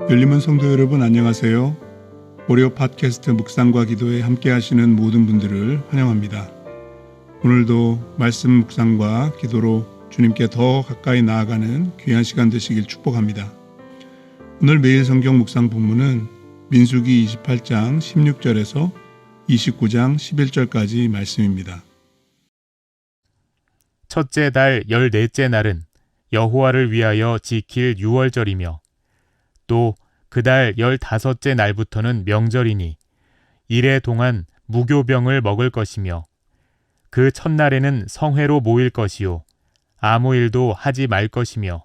열림은 성도 여러분 안녕하세요. 오리오 팟캐스트 묵상과 기도에 함께 하시는 모든 분들을 환영합니다. 오늘도 말씀 묵상과 기도로 주님께 더 가까이 나아가는 귀한 시간 되시길 축복합니다. 오늘 매일 성경 묵상 본문은 민수기 28장 16절에서 29장 11절까지 말씀입니다. 첫째 달 14째 날은 여호와를 위하여 지킬 유월절이며 또 그 달 15째 날부터는 명절이니 이래 동안 무교병을 먹을 것이며 그 첫날에는 성회로 모일 것이요 아무 일도 하지 말 것이며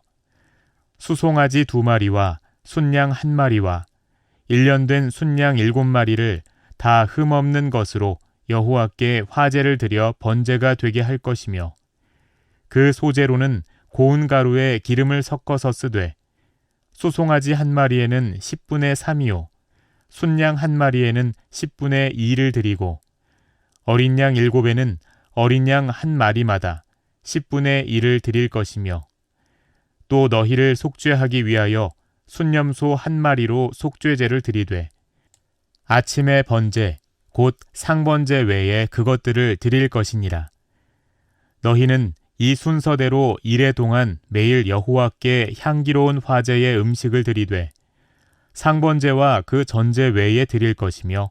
수송아지 2마리와 순양 1마리와 1년 된 순양 7마리를 다 흠없는 것으로 여호와께 화제를 드려 번제가 되게 할 것이며 그 소재로는 고운 가루에 기름을 섞어서 쓰되 수송아지 1마리에는 10분의 3이요 순양 1마리에는 10분의 2를 드리고 어린 양 7에는 어린 양 1마리마다 10분의 1을 드릴 것이며 또 너희를 속죄하기 위하여 순염소 1마리로 속죄제를 드리되 아침에 번제 곧 상번제 외에 그것들을 드릴 것이니라. 너희는 이 순서대로 이래 동안 매일 여호와께 향기로운 화제의 음식을 드리되 상번제와 그 전제 외에 드릴 것이며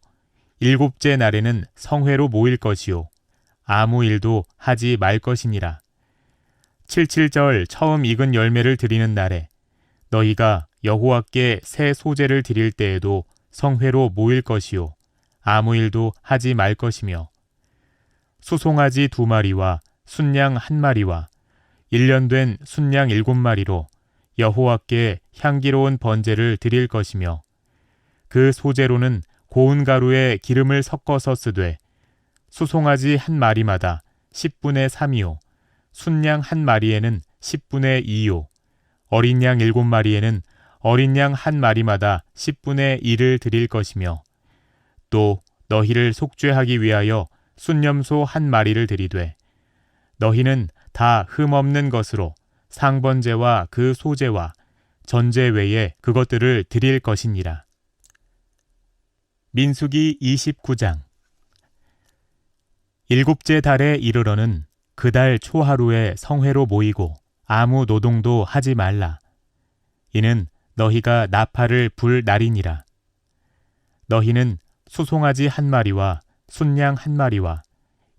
7째 날에는 성회로 모일 것이요 아무 일도 하지 말 것이니라. 77절 처음 익은 열매를 드리는 날에 너희가 여호와께 새 소제를 드릴 때에도 성회로 모일 것이요 아무 일도 하지 말 것이며 수송아지 2마리와 순양 1마리와 1년 된 순양 7마리로 여호와께 향기로운 번제를 드릴 것이며 그 소재로는 고운 가루에 기름을 섞어서 쓰되 수송아지 1마리마다 10분의 3이요 순양 1마리에는 10분의 2요 어린 양 7마리에는 어린 양 1마리마다 10분의 1을 드릴 것이며 또 너희를 속죄하기 위하여 순염소 1마리를 드리되 너희는 다 흠없는 것으로 상번제와 그 소제와 전제 외에 그것들을 드릴 것이니라. 민수기 29장 7째 달에 이르러는 그 달 초하루에 성회로 모이고 아무 노동도 하지 말라. 이는 너희가 나팔을 불 날이니라. 너희는 수송아지 1마리와 순양 1마리와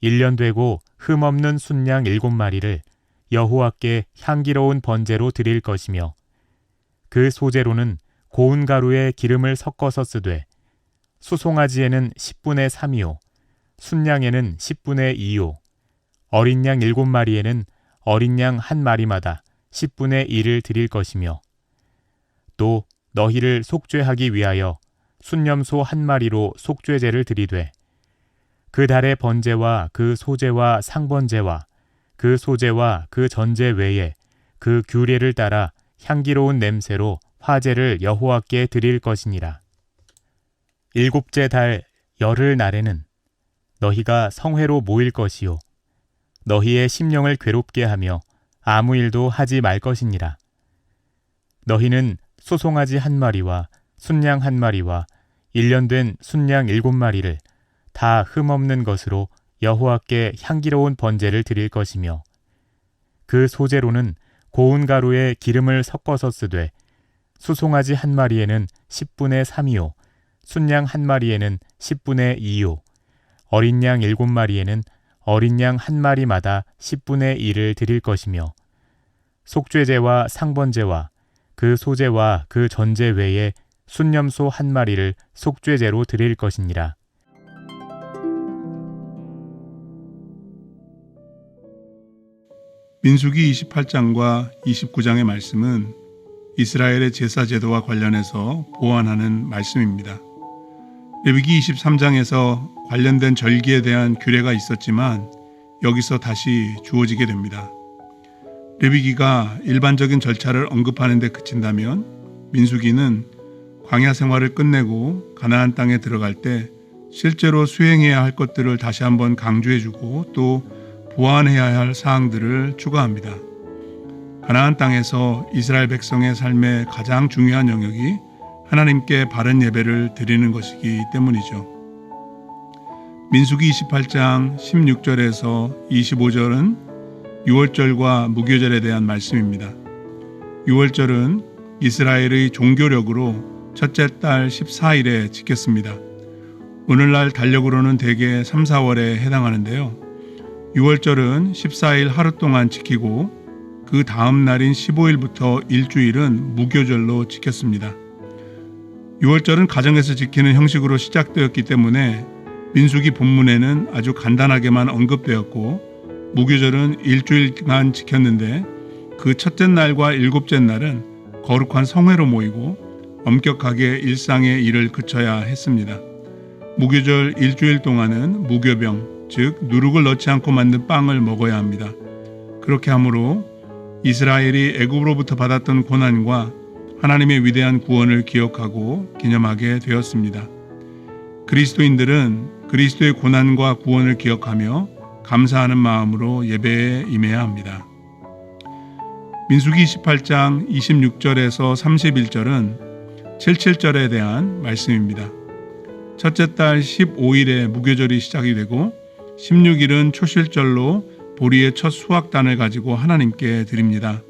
1년 되고 흠없는 순양 7마리를 여호와께 향기로운 번제로 드릴 것이며 그 소재로는 고운 가루에 기름을 섞어서 쓰되 수송아지에는 10분의 3이요 순양에는 10분의 2요 어린 양 7마리에는 어린 양 1마리마다 10분의 1을 드릴 것이며 또 너희를 속죄하기 위하여 순염소 1마리로 속죄제를 드리되 그 달의 번제와 그 소제와 상번제와 그 소제와 그 전제 외에 그 규례를 따라 향기로운 냄새로 화제를 여호와께 드릴 것이니라. 7째 달 열흘 날에는 너희가 성회로 모일 것이요 너희의 심령을 괴롭게 하며 아무 일도 하지 말 것이니라. 너희는 수송아지 1마리와 순양 1마리와 1년 된 순양 7마리를 다 흠없는 것으로 여호와께 향기로운 번제를 드릴 것이며 그 소재로는 고운 가루에 기름을 섞어서 쓰되 수송아지 1마리에는 10분의 3이요 순양 1마리에는 10분의 2요 어린 양 7마리에는 어린 양 1마리마다 10분의 1을 드릴 것이며 속죄제와 상번제와 그 소제와 그 전제 외에 순염소 1마리를 속죄제로 드릴 것이니라. 민수기 28장과 29장의 말씀은 이스라엘의 제사 제도와 관련해서 보완하는 말씀입니다. 레위기 23장에서 관련된 절기에 대한 규례가 있었지만 여기서 다시 주어지게 됩니다. 레위기가 일반적인 절차를 언급하는 데 그친다면 민수기는 광야 생활을 끝내고 가나안 땅에 들어갈 때 실제로 수행해야 할 것들을 다시 한번 강조해주고 또 보완해야 할 사항들을 추가합니다. 가나안 땅에서 이스라엘 백성의 삶의 가장 중요한 영역이 하나님께 바른 예배를 드리는 것이기 때문이죠. 민수기 28장 16절에서 25절은 유월절과 무교절에 대한 말씀입니다. 유월절은 이스라엘의 종교력으로 첫째 달 14일에 지켰습니다. 오늘날 달력으로는 대개 3, 4월에 해당하는데요. 유월절은 14일 하루 동안 지키고 그 다음 날인 15일부터 일주일은 무교절로 지켰습니다. 유월절은 가정에서 지키는 형식으로 시작되었기 때문에 민수기 본문에는 아주 간단하게만 언급되었고 무교절은 일주일만 지켰는데 그 첫째 날과 일곱째 날은 거룩한 성회로 모이고 엄격하게 일상의 일을 그쳐야 했습니다. 무교절 일주일 동안은 무교병, 즉 누룩을 넣지 않고 만든 빵을 먹어야 합니다. 그렇게 함으로 이스라엘이 애굽으로부터 받았던 고난과 하나님의 위대한 구원을 기억하고 기념하게 되었습니다. 그리스도인들은 그리스도의 고난과 구원을 기억하며 감사하는 마음으로 예배에 임해야 합니다. 민수기 28장 26절에서 31절은 77절에 대한 말씀입니다. 첫째 달 15일에 무교절이 시작이 되고 16일은 초실절로 보리의 첫 수확단을 가지고 하나님께 드립니다.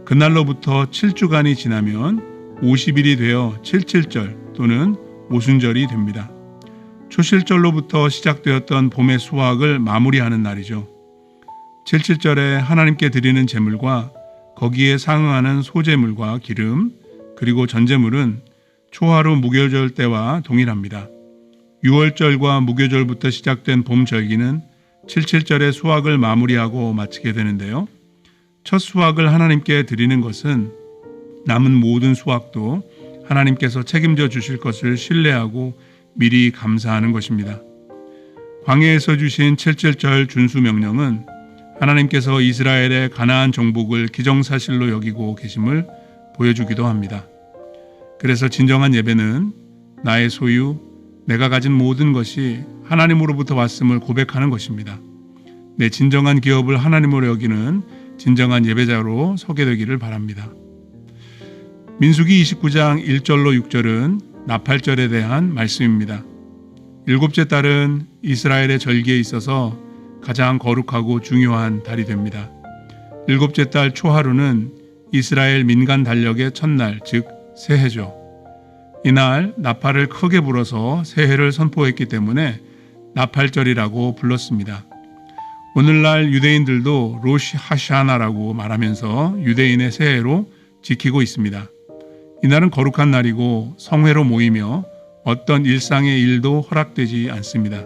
그날로부터 7주간이 지나면 50일이 되어 77절 또는 오순절이 됩니다. 초실절로부터 시작되었던 봄의 수확을 마무리하는 날이죠. 77절에 하나님께 드리는 제물과 거기에 상응하는 소제물과 기름 그리고 전제물은 초하루 무교절 때와 동일합니다. 6월절과 무교절부터 시작된 봄절기는 77절의 수확을 마무리하고 마치게 되는데요. 첫 수확을 하나님께 드리는 것은 남은 모든 수확도 하나님께서 책임져 주실 것을 신뢰하고 미리 감사하는 것입니다. 광야에서 주신 77절 준수 명령은 하나님께서 이스라엘의 가나안 정복을 기정사실로 여기고 계심을 보여주기도 합니다. 그래서 진정한 예배는 나의 소유, 내가 가진 모든 것이 하나님으로부터 왔음을 고백하는 것입니다. 내 진정한 기업을 하나님으로 여기는 진정한 예배자로 서게 되기를 바랍니다. 민수기 29장 1절로 6절은 나팔절에 대한 말씀입니다. 일곱째 달은 이스라엘의 절기에 있어서 가장 거룩하고 중요한 달이 됩니다. 일곱째 달 초하루는 이스라엘 민간 달력의 첫날, 즉 새해죠. 이날 나팔을 크게 불어서 새해를 선포했기 때문에 나팔절이라고 불렀습니다. 오늘날 유대인들도 로시 하샤나라고 말하면서 유대인의 새해로 지키고 있습니다. 이날은 거룩한 날이고 성회로 모이며 어떤 일상의 일도 허락되지 않습니다.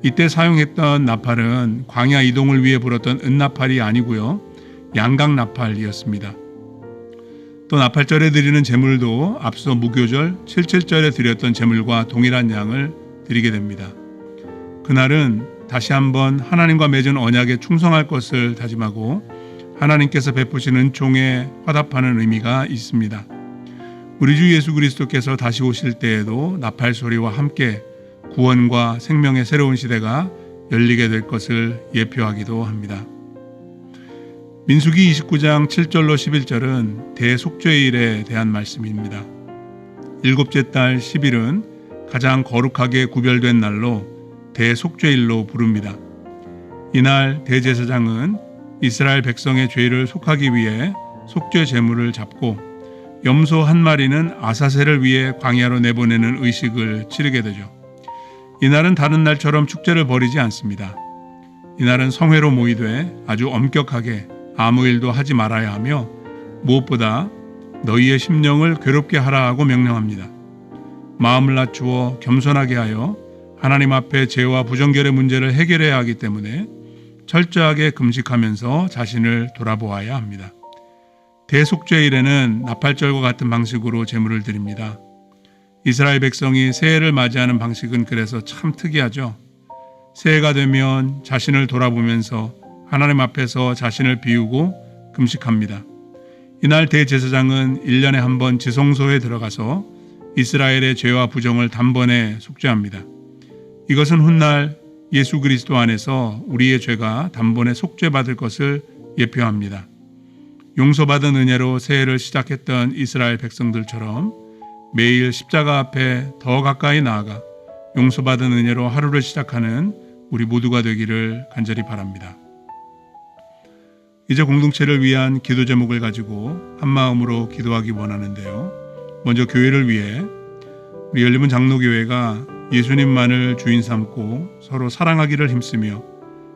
이때 사용했던 나팔은 광야 이동을 위해 불었던 은나팔이 아니고요. 양각나팔이었습니다. 또 나팔절에 드리는 제물도 앞서 무교절 77절에 드렸던 제물과 동일한 양을 드리게 됩니다. 그날은 다시 한번 하나님과 맺은 언약에 충성할 것을 다짐하고 하나님께서 베푸신 은총에 화답하는 의미가 있습니다. 우리 주 예수 그리스도께서 다시 오실 때에도 나팔 소리와 함께 구원과 생명의 새로운 시대가 열리게 될 것을 예표하기도 합니다. 민수기 29장 7절로 11절은 대속죄일에 대한 말씀입니다. 일곱째 달 10일은 가장 거룩하게 구별된 날로 대속죄일로 부릅니다. 이날 대제사장은 이스라엘 백성의 죄를 속하기 위해 속죄 제물을 잡고 염소 한 마리는 아사셀을 위해 광야로 내보내는 의식을 치르게 되죠. 이날은 다른 날처럼 축제를 벌이지 않습니다. 이날은 성회로 모이되 아주 엄격하게 아무 일도 하지 말아야 하며 무엇보다 너희의 심령을 괴롭게 하라 하고 명령합니다. 마음을 낮추어 겸손하게 하여 하나님 앞에 죄와 부정결의 문제를 해결해야 하기 때문에 철저하게 금식하면서 자신을 돌아보아야 합니다. 대속죄일에는 나팔절과 같은 방식으로 제물을 드립니다. 이스라엘 백성이 새해를 맞이하는 방식은 그래서 참 특이하죠. 새해가 되면 자신을 돌아보면서 하나님 앞에서 자신을 비우고 금식합니다. 이날 대제사장은 1년에 한 번 지성소에 들어가서 이스라엘의 죄와 부정을 단번에 속죄합니다. 이것은 훗날 예수 그리스도 안에서 우리의 죄가 단번에 속죄받을 것을 예표합니다. 용서받은 은혜로 새해를 시작했던 이스라엘 백성들처럼 매일 십자가 앞에 더 가까이 나아가 용서받은 은혜로 하루를 시작하는 우리 모두가 되기를 간절히 바랍니다. 이제 공동체를 위한 기도 제목을 가지고 한 마음으로 기도하기 원하는데요. 먼저 교회를 위해 우리 열림은 장로교회가 예수님만을 주인 삼고 서로 사랑하기를 힘쓰며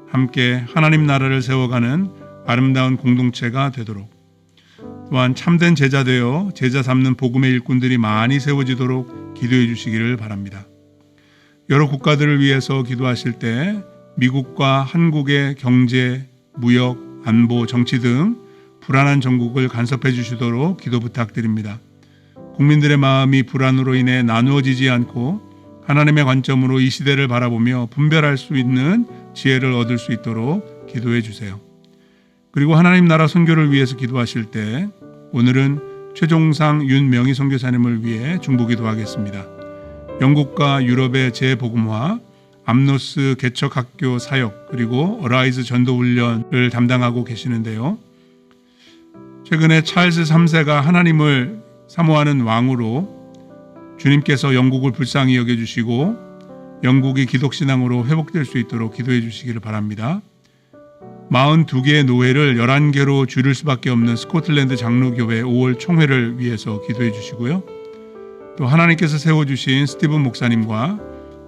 함께 하나님 나라를 세워가는 아름다운 공동체가 되도록, 또한 참된 제자 되어 제자 삼는 복음의 일꾼들이 많이 세워지도록 기도해 주시기를 바랍니다. 여러 국가들을 위해서 기도하실 때 미국과 한국의 경제, 무역, 안보, 정치 등 불안한 전국을 간섭해 주시도록 기도 부탁드립니다. 국민들의 마음이 불안으로 인해 나누어지지 않고 하나님의 관점으로 이 시대를 바라보며 분별할 수 있는 지혜를 얻을 수 있도록 기도해 주세요. 그리고 하나님 나라 선교를 위해서 기도하실 때 오늘은 최종상 윤명희 선교사님을 위해 중보기도하겠습니다. 영국과 유럽의 재복음화, 암노스 개척학교 사역, 그리고 어라이즈 전도훈련을 담당하고 계시는데요. 최근에 찰스 3세가 하나님을 사모하는 왕으로 주님께서 영국을 불쌍히 여겨주시고 영국이 기독신앙으로 회복될 수 있도록 기도해 주시기를 바랍니다. 42개의 노회를 11개로 줄일 수밖에 없는 스코틀랜드 장로교회 5월 총회를 위해서 기도해 주시고요. 또 하나님께서 세워주신 스티븐 목사님과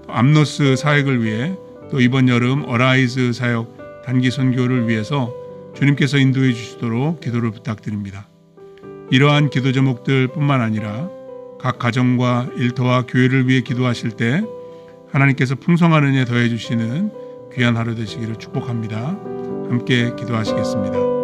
암노스 사역을 위해, 또 이번 여름 어라이즈 사역 단기 선교를 위해서 주님께서 인도해 주시도록 기도를 부탁드립니다. 이러한 기도 제목들 뿐만 아니라 각 가정과 일터와 교회를 위해 기도하실 때 하나님께서 풍성한 은혜 더해 주시는 귀한 하루 되시기를 축복합니다. 함께 기도하시겠습니다.